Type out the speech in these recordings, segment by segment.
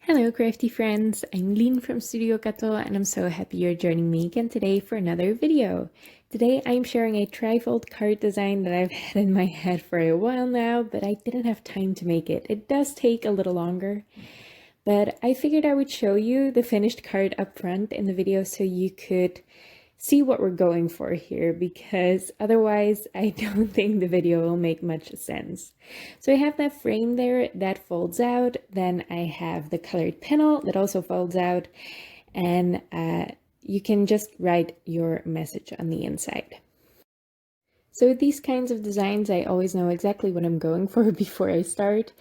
Hello crafty friends, I'm Lynn from Studio Kato and I'm so happy you're joining me again today for another video. Today I'm sharing a trifold card design that I've had in my head for a while now, but I didn't have time to make it. It does take a little longer, but I figured I would show you the finished card up front in the video so you could see what we're going for here, because otherwise I don't think the video will make much sense. So I have that frame there that folds out, then I have the colored panel that also folds out, and you can just write your message on the inside. So with these kinds of designs, I always know exactly what I'm going for before I start,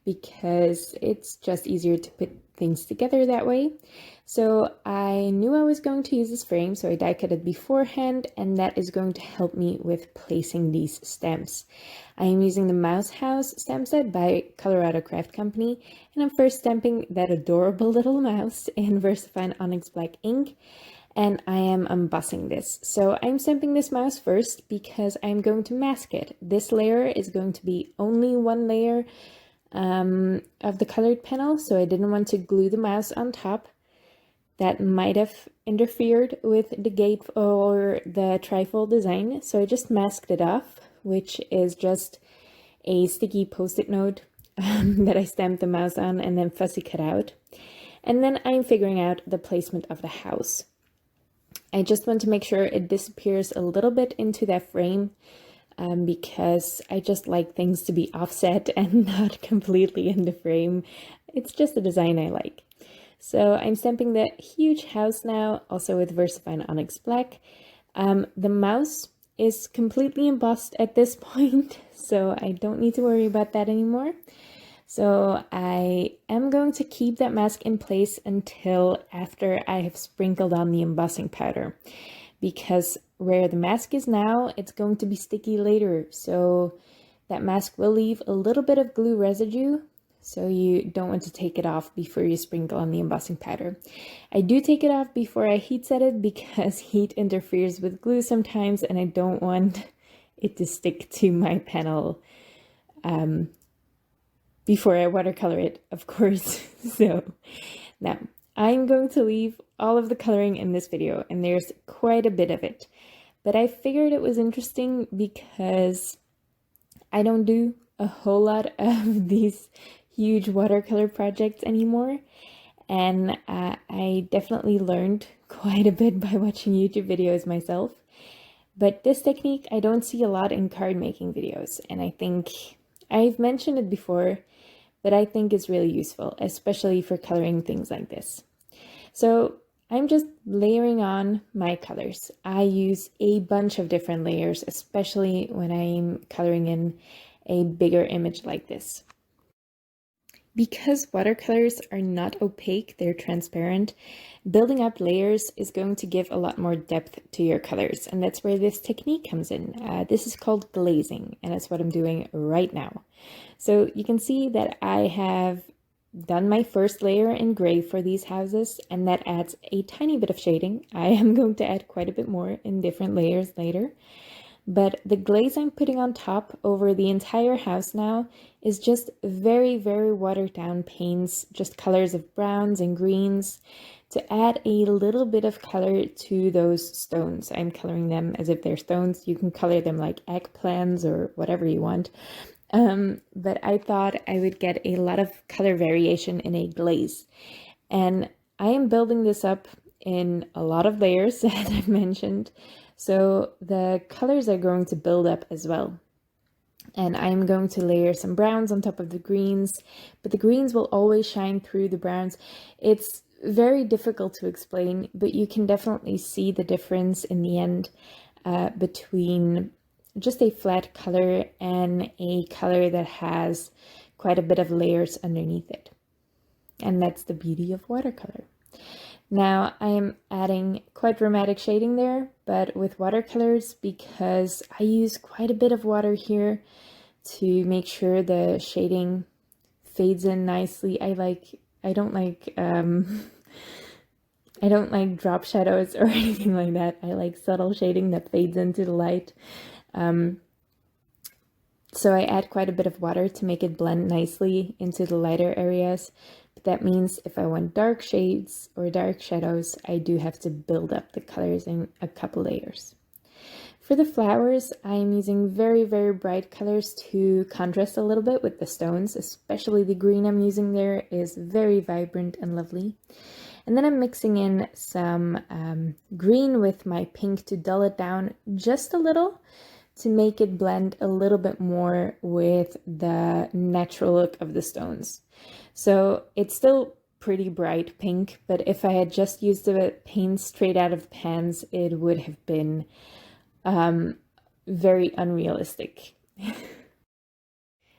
because it's just easier to put things together that way. So I knew I was going to use this frame, so I die cut it beforehand, and that is going to help me with placing these stamps. I am using the Mouse House stamp set by Colorado Craft Company, and I'm first stamping that adorable little mouse in Versafine Onyx Black ink, and I am embossing this. So I'm stamping this mouse first because I'm going to mask it. This layer is going to be only one layer of the colored panel, so I didn't want to glue the mouse on top. That might have interfered with the gate or the trifold design, so I just masked it off, which is just a sticky post-it note that I stamped the mouse on and then fussy cut out. And then I'm figuring out the placement of the house. I just want to make sure it disappears a little bit into that frame, because I just like things to be offset and not completely in the frame. It's just a design I like. So I'm stamping the huge house now, also with Versafine Onyx Black. The mouse is completely embossed at this point, so I don't need to worry about that anymore. So I am going to keep that mask in place until after I have sprinkled on the embossing powder, because where the mask is now, it's going to be sticky later. So that mask will leave a little bit of glue residue, so you don't want to take it off before you sprinkle on the embossing powder. I do take it off before I heat set it because heat interferes with glue sometimes, and I don't want it to stick to my panel before I watercolor it, of course. So now I'm going to leave all of the coloring in this video, and there's quite a bit of it. But I figured it was interesting because I don't do a whole lot of these huge watercolor projects anymore. And I definitely learned quite a bit by watching YouTube videos myself. But this technique I don't see a lot in card making videos, and I think I've mentioned it before, but I think it's really useful, especially for coloring things like this. So I'm just layering on my colors. I use a bunch of different layers, especially when I'm coloring in a bigger image like this. Because watercolors are not opaque, they're transparent, building up layers is going to give a lot more depth to your colors, and that's where this technique comes in. This is called glazing, and that's what I'm doing right now. So you can see that I have done my first layer in gray for these houses, and that adds a tiny bit of shading. I am going to add quite a bit more in different layers later. But the glaze I'm putting on top over the entire house now is just very, very watered down paints, just colors of browns and greens to add a little bit of color to those stones. I'm coloring them as if they're stones. You can color them like eggplants or whatever you want. But I thought I would get a lot of color variation in a glaze. And I am building this up in a lot of layers, as I mentioned. So the colors are going to build up as well. And I'm going to layer some browns on top of the greens, but the greens will always shine through the browns. It's very difficult to explain, but you can definitely see the difference in the end between just a flat color and a color that has quite a bit of layers underneath it. And that's the beauty of watercolor. Now I'm adding quite dramatic shading there, but with watercolors, because I use quite a bit of water here to make sure the shading fades in nicely. I don't like drop shadows or anything like that. I like subtle shading that fades into the light. So I add quite a bit of water to make it blend nicely into the lighter areas, But that means if I want dark shades or dark shadows, I do have to build up the colors in a couple layers. For the flowers, I'm using very, very bright colors to contrast a little bit with the stones, especially the green I'm using there is very vibrant and lovely. And then I'm mixing in some green with my pink to dull it down just a little to make it blend a little bit more with the natural look of the stones. So it's still pretty bright pink, but if I had just used the paint straight out of the pans, it would have been very unrealistic.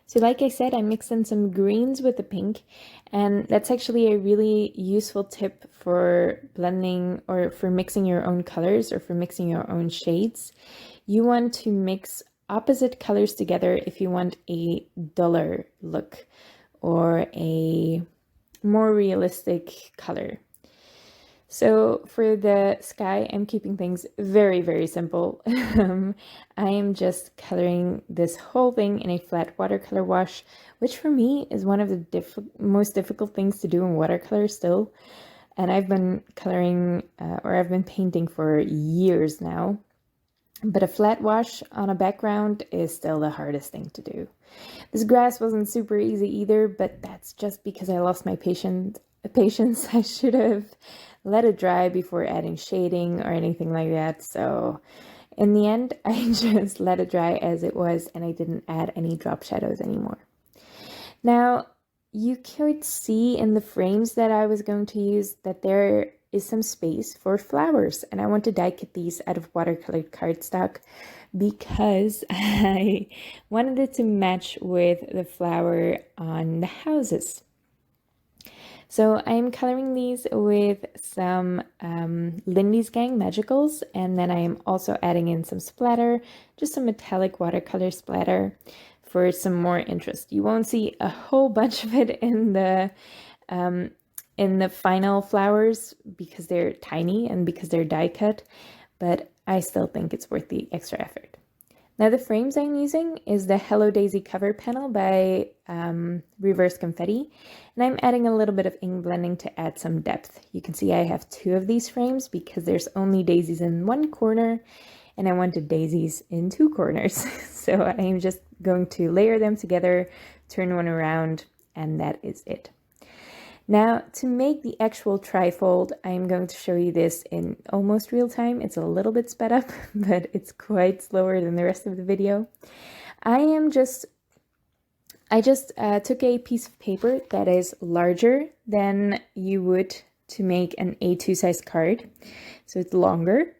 So like I said, I mixed in some greens with the pink, and that's actually a really useful tip for blending or for mixing your own colors or for mixing your own shades. You want to mix opposite colors together if you want a duller look or a more realistic color. So for the sky, I'm keeping things very, very simple. I am just coloring this whole thing in a flat watercolor wash, which for me is one of the most difficult things to do in watercolor still. And I've been coloring or I've been painting for years now. But a flat wash on a background is still the hardest thing to do. This grass wasn't super easy either, but that's just because I lost my patience. I should have let it dry before adding shading or anything like that. So in the end, I just let it dry as it was and I didn't add any drop shadows anymore. Now, you could see in the frames that I was going to use that there is some space for flowers, and I want to die cut these out of watercolored cardstock because I wanted it to match with the flower on the houses. So I'm coloring these with some Lindy's Gang Magicals, and then I'm also adding in some splatter, just some metallic watercolor splatter for some more interest. You won't see a whole bunch of it in the final flowers because they're tiny and because they're die cut, but I still think it's worth the extra effort. Now the frames I'm using is the Hello Daisy cover panel by Reverse Confetti, and I'm adding a little bit of ink blending to add some depth. You can see I have 2 of these frames because there's only daisies in one corner and I wanted daisies in 2 corners. So I'm just going to layer them together, turn one around, and that is it. Now, to make the actual trifold, I'm going to show you this in almost real time. It's a little bit sped up, but it's quite slower than the rest of the video. I just took a piece of paper that is larger than you would to make an A2 size card, so it's longer.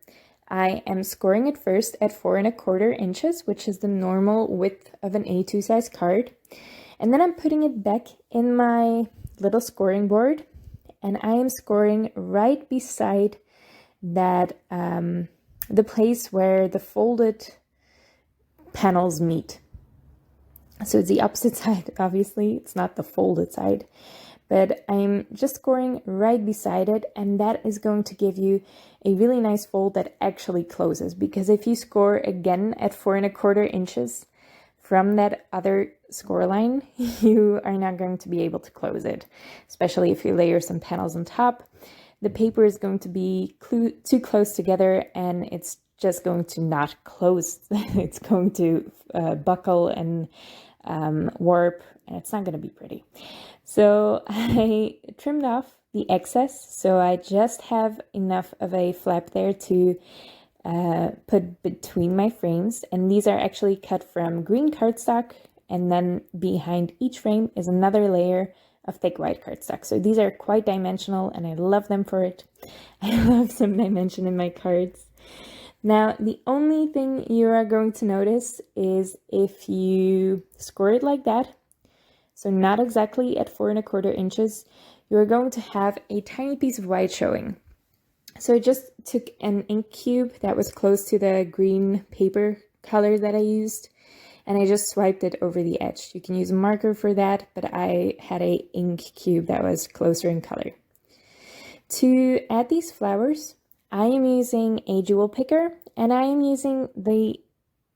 I am scoring it first at 4 1/4 inches, which is the normal width of an A2 size card. And then I'm putting it back in my little scoring board, and I am scoring right beside that the place where the folded panels meet. So it's the opposite side, obviously it's not the folded side, but I'm just scoring right beside it, and that is going to give you a really nice fold that actually closes, because if you score again at 4 1/4 inches from that other score line, you are not going to be able to close it, especially if you layer some panels on top. The paper is going to be too close together and it's just going to not close. It's going to buckle and warp, and it's not going to be pretty. So I trimmed off the excess, so I just have enough of a flap there to put between my frames, and these are actually cut from green cardstock, and then behind each frame is another layer of thick white cardstock. So these are quite dimensional and I love them for it. I love some dimension in my cards. Now the only thing you are going to notice is if you score it like that, so not exactly at 4 1/4 inches, you're going to have a tiny piece of white showing. So I just took an ink cube that was close to the green paper color that I used, and I just swiped it over the edge. You can use a marker for that, but I had a ink cube that was closer in color. To add these flowers, I am using a jewel picker, and I am using the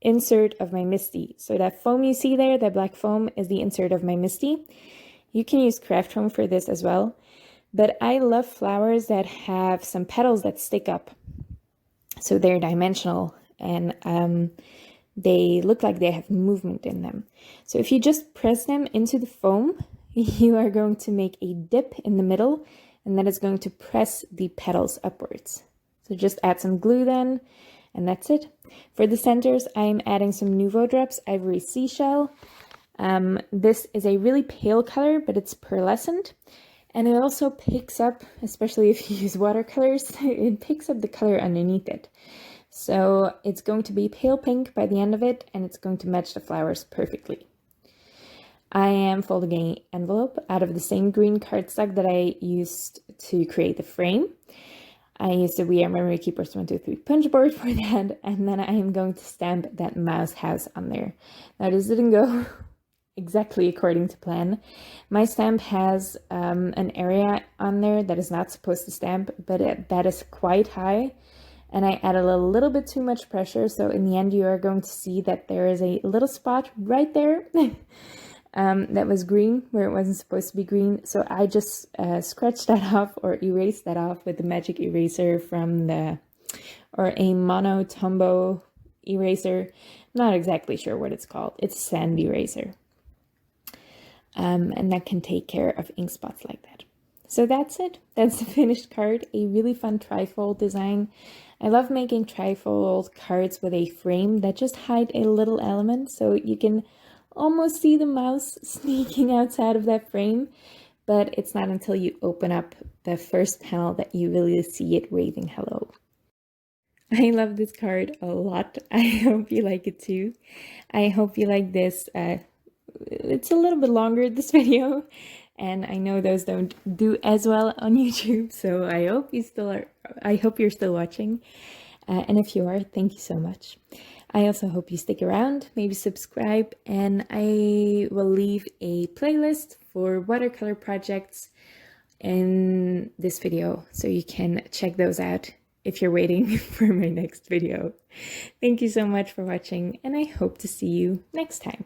insert of my Misty. So that foam you see there, that black foam, is the insert of my Misty. You can use craft foam for this as well, but I love flowers that have some petals that stick up. So they're dimensional and they look like they have movement in them. So if you just press them into the foam, you are going to make a dip in the middle, and that is going to press the petals upwards. So just add some glue then, and that's it. For the centers, I'm adding some Nouveau Drops Ivory Seashell. This is a really pale color, but it's pearlescent. And it also picks up, especially if you use watercolors, it picks up the color underneath it. So it's going to be pale pink by the end of it, and it's going to match the flowers perfectly. I am folding an envelope out of the same green cardstock that I used to create the frame. I used the We Are Memory Keepers 123 punch board for that, and then I am going to stamp that mouse house on there. Now this didn't go exactly according to plan. My stamp has an area on there that is not supposed to stamp, but that is quite high. And I added a little bit too much pressure, so in the end you are going to see that there is a little spot right there that was green where it wasn't supposed to be green. So I just scratched that off or erased that off with the magic eraser from or a Mono Tombow eraser. I'm not exactly sure what it's called. It's a sand eraser. And that can take care of ink spots like that. So that's it. That's the finished card. A really fun trifold design. I love making trifold cards with a frame that just hide a little element, so you can almost see the mouse sneaking outside of that frame, but it's not until you open up the first panel that you really see it waving hello. I love this card a lot. I hope you like it too. I hope you like this. It's a little bit longer, this video, and I know those don't do as well on YouTube, so I hope you're still watching. And if you are, thank you so much. I also hope you stick around, maybe subscribe, and I will leave a playlist for watercolor projects in this video, so you can check those out if you're waiting for my next video. Thank you so much for watching, and I hope to see you next time.